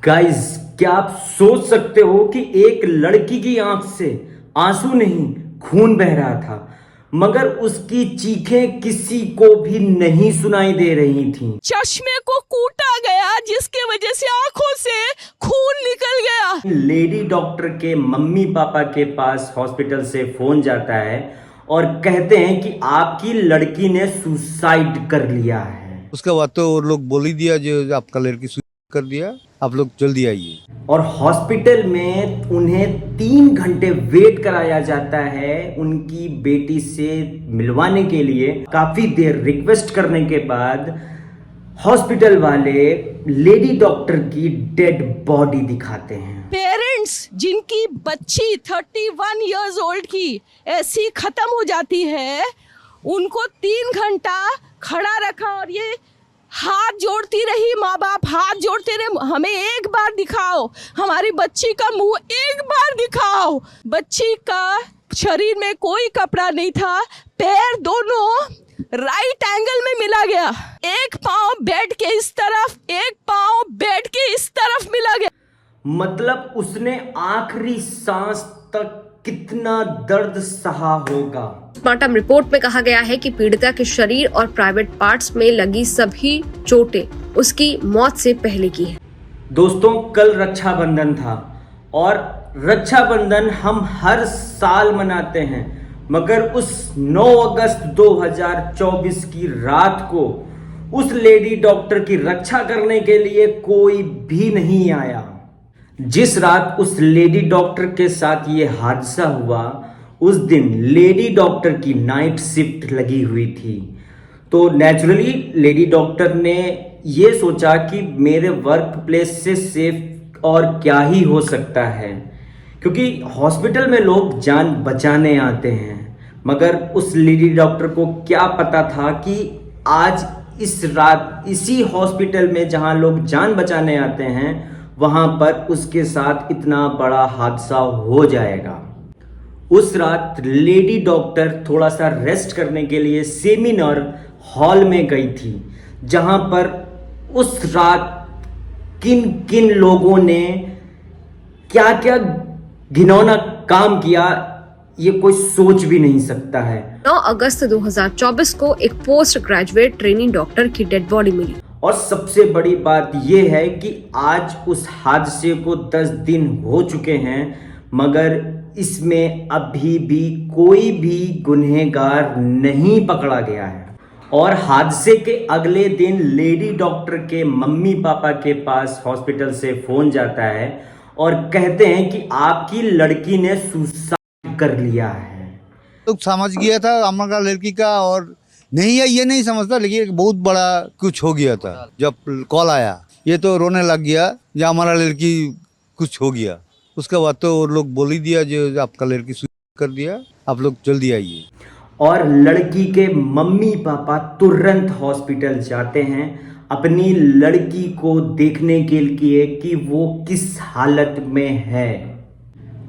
Guys, क्या आप सोच सकते हो कि एक लड़की की आंख से आंसू नहीं खून बह रहा था, मगर उसकी चीखें किसी को भी नहीं सुनाई दे रही थीं। चश्मे को कूटा गया जिसके वजह से आंखों से खून निकल गया। लेडी डॉक्टर के मम्मी पापा के पास हॉस्पिटल से फोन जाता है और कहते हैं कि आपकी लड़की ने सुसाइड कर लिया है। उसके बाद तो वो लोग बोल ही दिया जो आपका लड़की सुसाइड कर दिया, आप लोग जल्दी आइए। और हॉस्पिटल में उन्हें 3 घंटे वेट कराया जाता है उनकी बेटी से मिलवाने के लिए। काफी देर रिक्वेस्ट करने के बाद हॉस्पिटल वाले लेडी डॉक्टर की डेड बॉडी दिखाते हैं। पेरेंट्स जिनकी बच्ची 31 इयर्स ओल्ड की ऐसी खत्म हो जाती है, उनको 3 घंटा खड़ा रखा और ये हाथ जोड़ती रही, माँ बाप हाथ जोड़ते रहे, हमें एक बार दिखाओ, हमारी बच्ची का मुंह एक बार दिखाओ। बच्ची का शरीर में कोई कपड़ा नहीं था, पैर दोनों राइट एंगल में मिला गया, एक पाँव बेड के इस तरफ, एक पाँव बेड के इस तरफ मिला गया। मतलब उसने आखिरी सांस तक कितना दर्द सहा होगा। पोस्टमार्टम रिपोर्ट में कहा गया है कि पीड़िता के शरीर और प्राइवेट पार्ट्स में लगी सभी चोटें उसकी मौत से पहले की है। दोस्तों, कल रक्षाबंधन था और रक्षाबंधन हम हर साल मनाते हैं, मगर उस 9 अगस्त 2024 की रात को उस लेडी डॉक्टर की रक्षा करने के लिए कोई भी नहीं आया। जिस रात उस लेडी डॉक्टर के साथ ये हादसा हुआ, उस दिन लेडी डॉक्टर की नाइट शिफ्ट लगी हुई थी। तो नेचुरली लेडी डॉक्टर ने ये सोचा कि मेरे वर्क प्लेस से सेफ और क्या ही हो सकता है, क्योंकि हॉस्पिटल में लोग जान बचाने आते हैं। मगर उस लेडी डॉक्टर को क्या पता था कि आज इस रात इसी हॉस्पिटल में जहां लोग जान बचाने आते हैं, वहां पर उसके साथ इतना बड़ा हादसा हो जाएगा। उस रात लेडी डॉक्टर थोड़ा सा रेस्ट करने के लिए सेमिनार हॉल में गई थी, जहां पर उस रात किन किन लोगों ने क्या क्या घिनौना काम किया, ये कोई सोच भी नहीं सकता है। 9 अगस्त 2024 को एक पोस्ट ग्रेजुएट ट्रेनिंग डॉक्टर की डेड बॉडी मिली। और सबसे बड़ी बात यह है कि आज उस हादसे को 10 दिन हो चुके हैं, मगर इसमें अभी भी कोई भी गुनहगार नहीं पकड़ा गया है। और हादसे के अगले दिन लेडी डॉक्टर के मम्मी पापा के पास हॉस्पिटल से फोन जाता है और कहते हैं कि आपकी लड़की ने सुसाइड कर लिया है। तो समझ गया था हमारा लड़की का, और नहीं है ये नहीं समझता, लेकिन एक बहुत बड़ा कुछ हो गया था। जब कॉल आया ये तो रोने लग गया, या हमारा लड़की कुछ हो गया। उसके बाद तो वो लोग बोल ही दिया जो आपका लड़की सुसाइड कर दिया, आप लोग जल्दी आइए। और लड़की के मम्मी पापा तुरंत हॉस्पिटल जाते हैं अपनी लड़की को देखने के लिए कि वो किस हालत में है।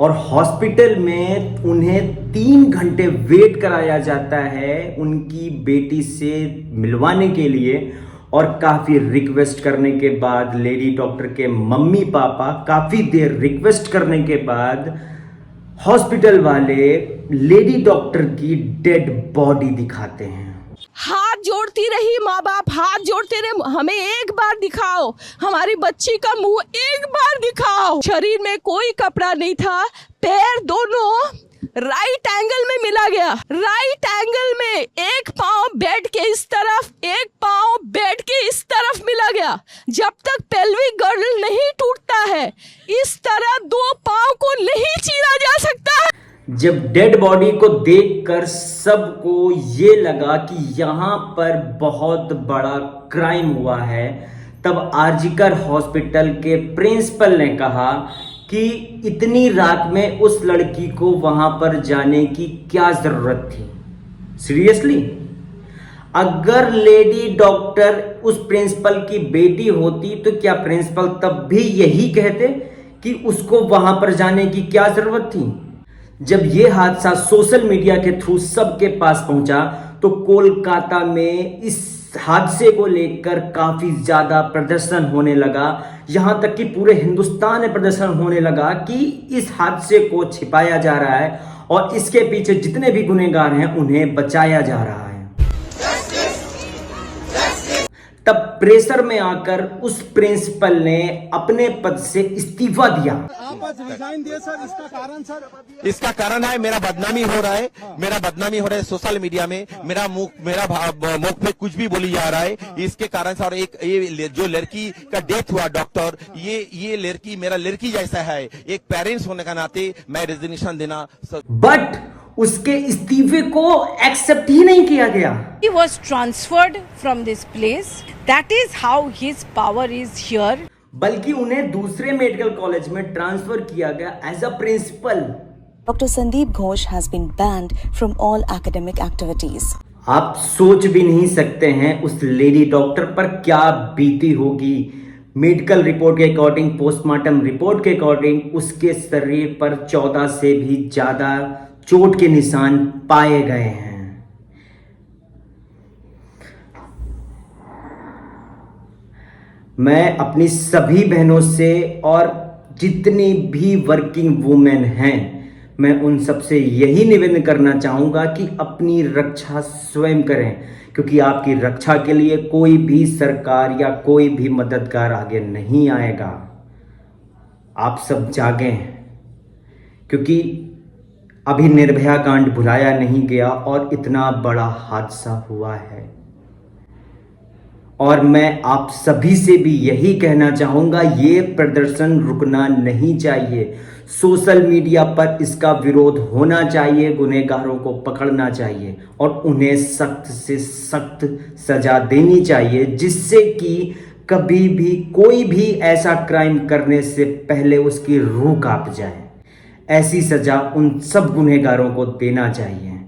और हॉस्पिटल में उन्हें 3 घंटे वेट कराया जाता है उनकी बेटी से मिलवाने के लिए। और काफ़ी रिक्वेस्ट करने के बाद लेडी डॉक्टर के मम्मी पापा काफ़ी देर रिक्वेस्ट करने के बाद हॉस्पिटल वाले लेडी डॉक्टर की डेड बॉडी दिखाते हैं। हाथ जोड़ती रही, माँ बाप हाथ जोड़ते रहे, हमें एक बार दिखाओ, हमारी बच्ची का मुंह एक बार दिखाओ। शरीर में कोई कपड़ा नहीं था, पैर दोनों राइट एंगल में मिला गया, राइट एंगल में, एक पाँव बेड के इस तरफ, एक पाँव बेड के इस तरफ मिला गया। जब तक पेल्विक गर्डल नहीं टूटता है, इस तरह 2 पाँव को नहीं चीरा जा सकता है। जब डेड बॉडी को देखकर सबको ये लगा कि यहाँ पर बहुत बड़ा क्राइम हुआ है, तब आरजीकर हॉस्पिटल के प्रिंसिपल ने कहा कि इतनी रात में उस लड़की को वहां पर जाने की क्या जरूरत थी। सीरियसली, अगर लेडी डॉक्टर उस प्रिंसिपल की बेटी होती तो क्या प्रिंसिपल तब भी यही कहते कि उसको वहां पर जाने की क्या जरूरत थी? जब यह हादसा सोशल मीडिया के थ्रू सबके पास पहुंचा तो कोलकाता में इस हादसे को लेकर काफी ज्यादा प्रदर्शन होने लगा, यहां तक कि पूरे हिंदुस्तान में प्रदर्शन होने लगा कि इस हादसे को छिपाया जा रहा है और इसके पीछे जितने भी गुनहगार हैं उन्हें बचाया जा रहा है। तब प्रेशर में आकर उस प्रिंसिपल ने अपने पद से इस्तीफा दिया। आप रिजाइन दिए सर, इसका कारण सर? इसका कारण है मेरा बदनामी हो रहा है, मेरा बदनामी हो रहा है सोशल मीडिया में, मेरा मुख पे कुछ भी बोली जा रहा है, इसके कारण से। और एक ये जो लड़की का डेथ हुआ डॉक्टर, ये लड़की मेरा लड़की जैसा है, एक पेरेंट्स होने का नाते मैं रेजिग्नेशन देना। बट उसके इस्तीफे को एक्सेप्ट ही नहीं किया गया। He was transferred from this place. That is how his power is here. बल्कि उन्हें दूसरे मेडिकल कॉलेज में ट्रांसफर किया गया as a principal. Dr. Sandeep Ghosh has been banned from all academic activities. आप सोच भी नहीं सकते हैं उस लेडी डॉक्टर पर क्या बीती होगी। मेडिकल रिपोर्ट के अकॉर्डिंग, पोस्टमार्टम रिपोर्ट के अकॉर्डिंग उसके शरीर पर 14 से भी ज्यादा चोट के निशान पाए गए हैं। मैं अपनी सभी बहनों से और जितनी भी वर्किंग वुमेन हैं, मैं उन सबसे यही निवेदन करना चाहूंगा कि अपनी रक्षा स्वयं करें, क्योंकि आपकी रक्षा के लिए कोई भी सरकार या कोई भी मददगार आगे नहीं आएगा। आप सब जागें, क्योंकि अभी निर्भया कांड भुलाया नहीं गया और इतना बड़ा हादसा हुआ है। और मैं आप सभी से भी यही कहना चाहूँगा, ये प्रदर्शन रुकना नहीं चाहिए। सोशल मीडिया पर इसका विरोध होना चाहिए, गुनहगारों को पकड़ना चाहिए और उन्हें सख्त से सख्त सजा देनी चाहिए, जिससे कि कभी भी कोई भी ऐसा क्राइम करने से पहले उसकी रूह कांप जाए। ऐसी सजा उन सब गुनहगारों को देना चाहिए।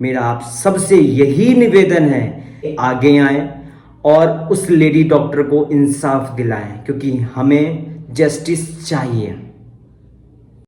मेरा आप सबसे यही निवेदन है कि आगे आएं और उस लेडी डॉक्टर को इंसाफ दिलाएं, क्योंकि हमें जस्टिस चाहिए।